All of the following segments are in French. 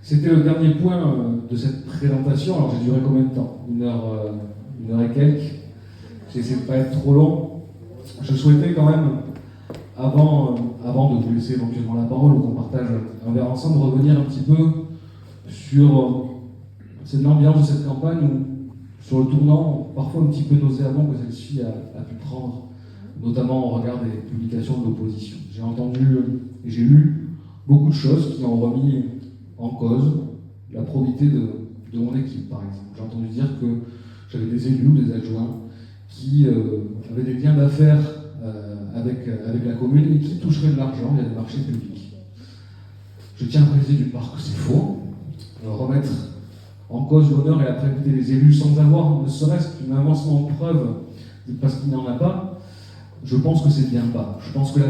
C'était le dernier point de cette présentation. Alors j'ai duré combien de temps? Une heure et quelques. J'ai essayé de ne pas être trop long. Je souhaitais quand même, avant de vous laisser éventuellement la parole ou qu'on partage un verre ensemble, revenir un petit peu sur l'ambiance de cette campagne, ou sur le tournant parfois un petit peu nauséabond que celle-ci a pu prendre, notamment au regard des publications de l'opposition. J'ai entendu et j'ai lu beaucoup de choses qui ont remis en cause la probité de mon équipe, par exemple. J'ai entendu dire que j'avais des élus ou des adjoints qui avaient des liens d'affaires avec la commune et qui toucheraient de l'argent via des marchés publics. Je tiens à préciser d'une part que c'est faux. Remettre en cause l'honneur et la probité des élus sans avoir ne serait-ce qu'un avancement de preuve parce qu'il n'y en a pas, je pense que c'est bien bas. Je pense que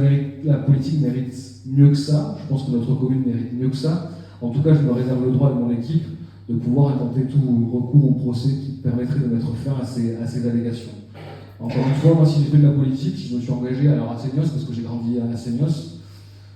la politique mérite mieux que ça. Je pense que notre commune mérite mieux que ça. En tout cas, je me réserve le droit de mon équipe de pouvoir intenter tout recours ou procès qui permettrait de mettre fin à ces allégations. Encore une fois, moi, si j'ai fait de la politique, si je me suis engagé alors à Seignos, parce que j'ai grandi à Seignos,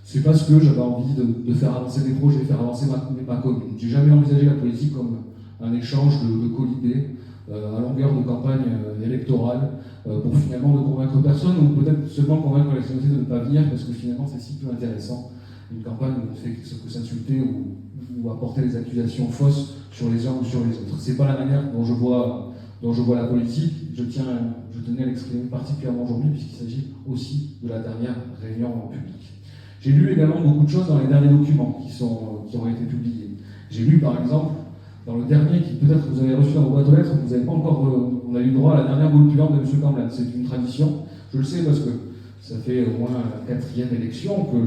c'est parce que j'avais envie de faire avancer des projets, faire avancer ma commune. J'ai jamais envisagé la politique comme un échange de colibés à longueur de campagne électorale pour finalement ne convaincre personne, ou peut-être seulement convaincre la communauté de ne pas venir, parce que finalement c'est si peu intéressant. Une campagne où on ne fait que s'insulter ou apporter des accusations fausses sur les uns ou sur les autres. C'est pas la manière dont je vois la politique. Je tenais à l'exprimer particulièrement aujourd'hui, puisqu'il s'agit aussi de la dernière réunion publique. J'ai lu également beaucoup de choses dans les derniers documents qui ont été publiés. J'ai lu par exemple, dans le dernier qui peut-être vous avez reçu dans vos boîtes aux lettres, vous n'avez pas encore, on a eu droit à la dernière boule puante de M. Camblan. C'est une tradition, je le sais parce que ça fait au moins la 4e élection que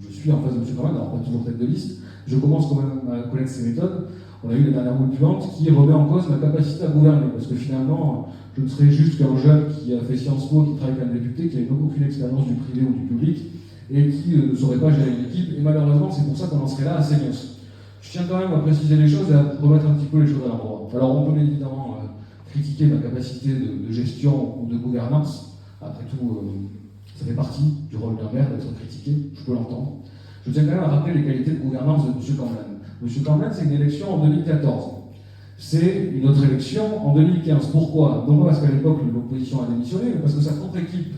je suis en face de M. Camblan, alors pas toujours tête de liste. Je commence quand même à connaître ses méthodes. On a eu la dernière boule puante qui remet en cause ma capacité à gouverner, parce que finalement, je ne serais juste qu'un jeune qui a fait Sciences Po, qui travaille comme député, qui n'a aucune expérience du privé ou du public, et qui ne saurait pas gérer une équipe. Et malheureusement, c'est pour ça qu'on en serait là à Seignos. Je tiens quand même à préciser les choses et à remettre un petit peu les choses à l'endroit. Alors, on peut évidemment critiquer ma capacité de gestion ou de gouvernance. Après tout, ça fait partie du rôle d'un maire d'être critiqué, je peux l'entendre. Je tiens quand même à rappeler les qualités de gouvernance de M. Camblan. M. Camblan, c'est une élection en 2014. C'est une autre élection en 2015. Pourquoi? Non pas parce qu'à l'époque l'opposition a démissionné, mais parce que sa propre équipe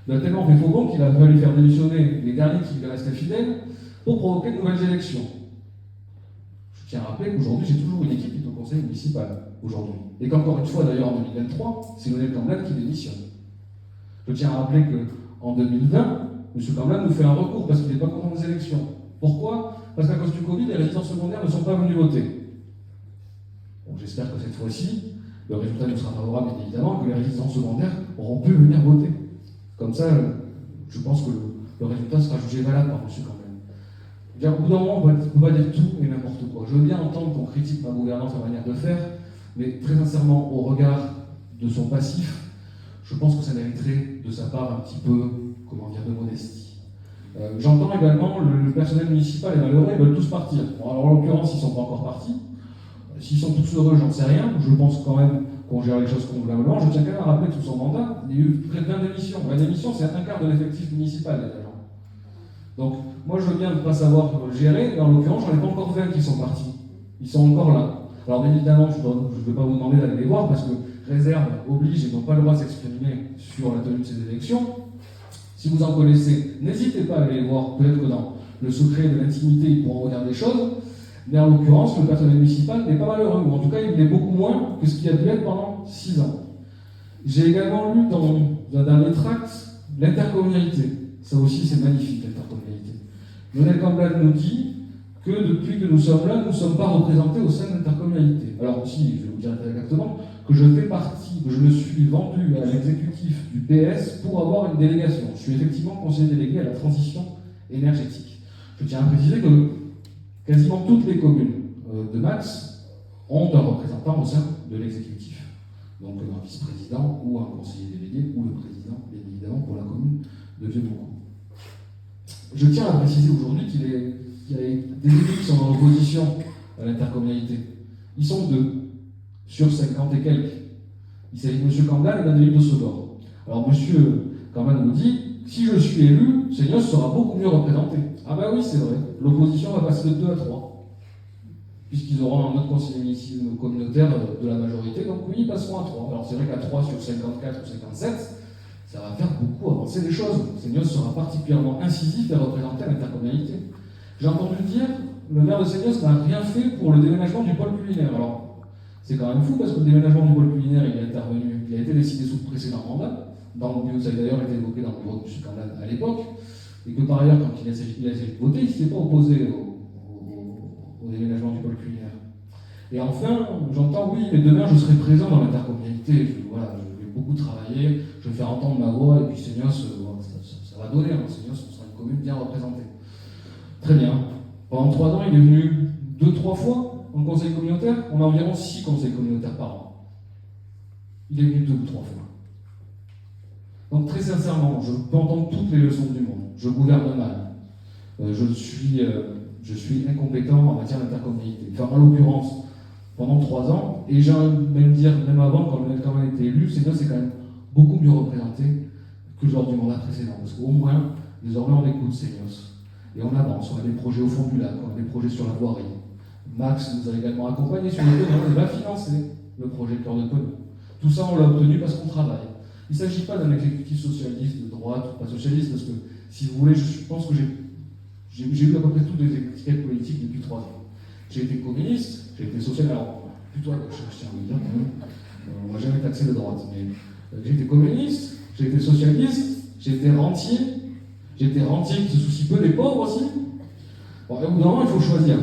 lui a tellement fait faux bon qu'il a fallu faire démissionner les derniers qui lui restaient fidèles pour provoquer de nouvelles élections. Je tiens à rappeler qu'aujourd'hui j'ai toujours une équipe qui est au conseil municipal, aujourd'hui. Et qu'encore une fois d'ailleurs en 2023, c'est Lionel Camblan qui démissionne. Je tiens à rappeler qu'en 2020, M. Camblan nous fait un recours parce qu'il n'est pas content des élections. Pourquoi? Parce qu'à cause du Covid, les résidents secondaires ne sont pas venus voter. Bon, j'espère que cette fois-ci, le résultat nous sera favorable, bien évidemment, que les résidents secondaires auront pu venir voter. Comme ça, je pense que le résultat sera jugé valable par M. Camblan. Au bout d'un moment, on ne peut pas dire tout et n'importe quoi. Je veux bien entendre qu'on critique ma gouvernance, ma manière de faire, mais très sincèrement, au regard de son passif, je pense que ça mériterait de sa part un petit peu, de modestie. J'entends également le personnel municipal est malheureux, ils veulent tous partir. Bon, alors en l'occurrence, ils ne sont pas encore partis. S'ils sont tous heureux, j'en sais rien. Je pense quand même qu'on gère les choses convenablement. Je tiens quand même à rappeler que sous son mandat, il y a eu près de 20 démissions. 20 démissions, c'est un quart de l'effectif municipal, les agents. Donc, moi, je veux bien ne pas savoir gérer, mais en l'occurrence, j'en ai pas encore 20 qui sont partis. Ils sont encore là. Alors, bien évidemment, je ne vais pas vous demander d'aller les voir, parce que réserve oblige et n'ont pas le droit de s'exprimer sur la tenue de ces élections. Si vous en connaissez, n'hésitez pas à aller les voir. Peut-être que dans le secret de l'intimité, ils pourront regarder des choses. Mais en l'occurrence, le personnel municipal n'est pas malheureux. Ou en tout cas, il l'est beaucoup moins que ce qui a pu être pendant 6 ans. J'ai également lu dans un dernier tract l'intercommunalité. Ça aussi, c'est magnifique, l'intercommunalité. Lionel Camblan nous dit que depuis que nous sommes là, nous ne sommes pas représentés au sein de l'intercommunalité. Alors aussi, je vais vous dire exactement, que je fais partie, que je me suis vendu à l'exécutif du PS pour avoir une délégation. Je suis effectivement conseiller délégué à la transition énergétique. Je tiens à préciser que quasiment toutes les communes de Max ont un représentant au sein de l'exécutif. Donc un vice-président ou un conseiller délégué ou le président, bien évidemment, pour la commune de Vieux-Boucau. Je tiens à préciser aujourd'hui qu'il y a des élus qui sont en opposition à l'intercommunalité. Ils sont 2 sur 50 et quelques. Il s'agit de M. Camblan et d'Adélie de Sodor. Alors M. Camblan nous dit, si je suis élu, Seignos sera beaucoup mieux représenté. Ah bah oui, c'est vrai. L'opposition va passer de 2 à 3. Puisqu'ils auront un autre conseiller municipal communautaire de la majorité, donc oui, ils passeront à 3. Alors c'est vrai qu'à 3 sur 54 ou 57, ça va faire beaucoup avancer les choses. Seignos sera particulièrement incisif et représenté à l'intercommunalité. J'ai entendu dire, le maire de Seignos n'a rien fait pour le déménagement du pôle culinaire. Alors, c'est quand même fou parce que le déménagement du pôle culinaire, il a été décidé sous le précédent mandat, ça a d'ailleurs été évoqué dans le bureau du scandale à l'époque, et que par ailleurs, quand il a essayé de voter, il ne s'était pas opposé au déménagement du pôle culinaire. Et enfin, j'entends, oui, mais demain je serai présent dans l'intercommunalité, je vais beaucoup travailler, je vais faire entendre ma voix, et puis Seignos, ça va donner, Seignos, on sera une commune bien représentée. Très bien. Pendant 3 ans, il est venu 2-3 fois en conseil communautaire. On a environ 6 conseils communautaires par an. Il est venu 2 ou 3 fois. Donc très sincèrement, je peux entendre toutes les leçons du monde. Je gouverne mal. Je suis incompétent en matière d'intercommunalité. Enfin, en l'occurrence, pendant 3 ans, et j'ai même dire, même avant, quand le maire a été élu, c'est quand même beaucoup mieux représenté que lors du mandat précédent. Parce qu'au moins, désormais, on écoute Seignos. Et on avance, on a des projets au fond du lac, on a des projets sur la voirie. Max nous a également accompagnés sur le Penon, il va financer le projet Cœur de Penon. Tout ça, on l'a obtenu parce qu'on travaille. Il ne s'agit pas d'un exécutif socialiste de droite ou pas socialiste, parce que, si vous voulez, je pense que j'ai eu à peu près toutes les étiquettes politiques depuis 3 ans. J'ai été communiste, j'ai été socialiste, alors plutôt à gauche, je tiens à vous le dire quand même. On m'a jamais taxé de droite, mais j'ai été communiste, j'ai été socialiste, j'ai été rentier. J'ai été rentier qui se soucie peu des pauvres aussi. Bon, au bout d'un moment, il faut choisir.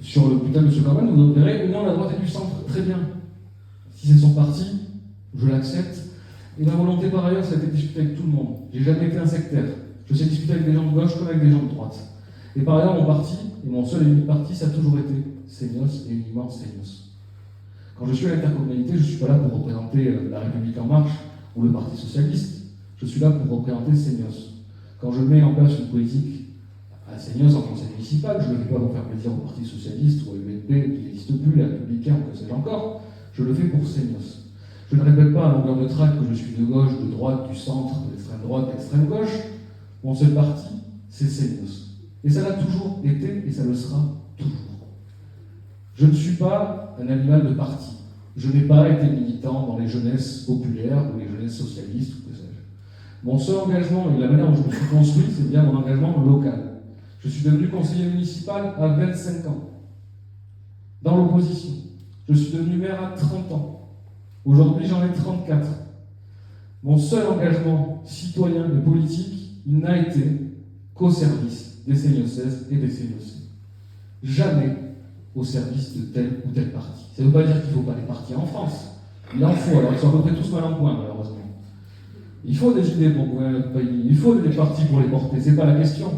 Sur le bulletin de M. Corben, vous verrez union la droite et du centre. Très bien. Si c'est son parti, je l'accepte. Et ma volonté par ailleurs, ça a été de discuter avec tout le monde. J'ai jamais été un sectaire. Je sais discuter avec des gens de gauche comme avec des gens de droite. Et par ailleurs, mon parti, et mon seul et unique parti, ça a toujours été Seignos et uniquement Seignos. Quand je suis à l'intercommunalité, je ne suis pas là pour représenter la République En Marche ou le Parti Socialiste. Je suis là pour représenter Seignos. Quand je mets en place une politique à Seignos en conseil municipal, je ne le fais pas pour faire plaisir au Parti Socialiste ou à l'UNP qui n'existe plus, les Républicains ou que sais-je encore. Je le fais pour Seignos. Je ne répète pas à longueur de tract que je suis de gauche, de droite, du centre, de l'extrême droite, de l'extrême gauche. Mon seul parti, c'est Seignos. Et ça l'a toujours été et ça le sera toujours. Je ne suis pas un animal de parti. Je n'ai pas été militant dans les jeunesses populaires ou les jeunesses socialistes ou que sais-je. Mon seul engagement et la manière dont je me suis construit, c'est bien mon engagement local. Je suis devenu conseiller municipal à 25 ans, dans l'opposition. Je suis devenu maire à 30 ans. Aujourd'hui, j'en ai 34. Mon seul engagement citoyen et politique, il n'a été qu'au service des Seignocaises et des Seignossais. Jamais au service de tel ou tel parti. Ça ne veut pas dire qu'il ne faut pas les partis en France. Il en faut, alors ils sont à peu près tous mal en point, malheureusement. Il faut des idées pour gouverner notre pays, il faut des partis pour les porter, c'est pas la question.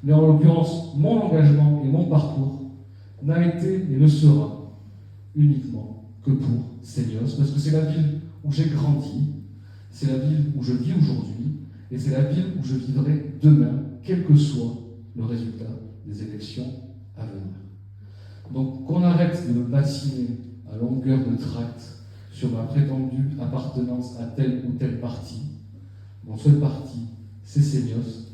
Mais en l'occurrence, mon engagement et mon parcours n'a été et ne sera uniquement que pour Seignos, parce que c'est la ville où j'ai grandi, c'est la ville où je vis aujourd'hui, et c'est la ville où je vivrai demain, quel que soit le résultat des élections à venir. Donc qu'on arrête de me bassiner à longueur de tract sur ma prétendue appartenance à tel ou tel parti. Mon seul parti, c'est Seignos,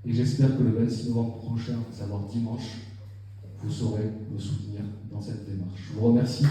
et j'espère que le 26 novembre prochain, à savoir dimanche, vous saurez me soutenir dans cette démarche. Je vous remercie.